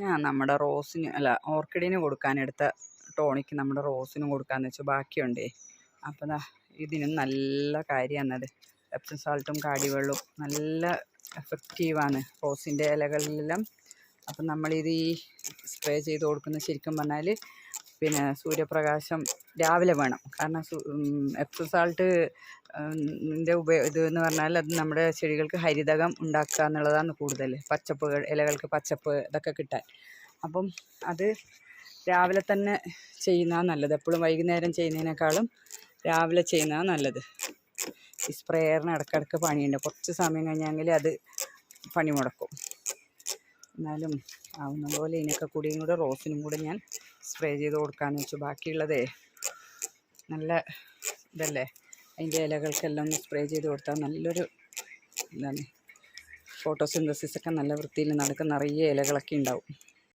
ഞാൻ നമ്മുടെ റോസിന് അല്ല ഓർക്കിഡിന് കൊടുക്കാനെടുത്ത ടോണിക്ക് നമ്മുടെ റോസിനും കൊടുക്കാമെന്ന് വെച്ചാൽ ബാക്കിയുണ്ടേ. അപ്പം ഇതിനും നല്ല കാര്യമാണത്. എപ്സം സാൾട്ടും കാടിവെള്ളവും നല്ല എഫക്റ്റീവാണ് റോസിൻ്റെ ഇലകളിലെല്ലാം. അപ്പം നമ്മളിത് ഈ സ്പ്രേ ചെയ്ത് കൊടുക്കുന്നത് ശരിക്കും പറഞ്ഞാൽ പിന്നെ സൂര്യപ്രകാശം രാവിലെ വേണം. കാരണം എപ്സം സാൾട്ട് ഇതെന്ന് പറഞ്ഞാൽ അത് നമ്മുടെ ചെടികൾക്ക് ഹരിതകം ഉണ്ടാക്കുക എന്നുള്ളതാണ് കൂടുതൽ. പച്ചപ്പ് ഇലകൾക്ക് പച്ചപ്പ് ഇതൊക്കെ കിട്ടാൻ. അപ്പം അത് രാവിലെ തന്നെ ചെയ്യുന്നതാണ് നല്ലത്. എപ്പോഴും വൈകുന്നേരം ചെയ്യുന്നതിനേക്കാളും രാവിലെ ചെയ്യുന്നതാണ് നല്ലത്. ഈ സ്പ്രേയറിന് ഇടയ്ക്കിടയ്ക്ക് പണിയുണ്ട്. കുറച്ച് സമയം കഴിഞ്ഞെങ്കിൽ അത് പണി മുടക്കും. എന്നാലും ആവുന്ന പോലെ ഇതിനൊക്കെ കൂടിയും കൂടെ റോസിനും കൂടെ ഞാൻ സ്പ്രേ ചെയ്ത് കൊടുക്കാമെന്ന് വെച്ചു. ബാക്കിയുള്ളതേ നല്ല ഇതല്ലേ, അതിൻ്റെ ഇലകൾക്കെല്ലാം ഒന്ന് സ്പ്രേ ചെയ്ത് കൊടുത്താൽ നല്ലൊരു എന്താണ് ഫോട്ടോസിന്തസിസൊക്കെ നല്ല വൃത്തിയിൽ നടക്കും. നിറയെ ഇലകളൊക്കെ ഉണ്ടാവും.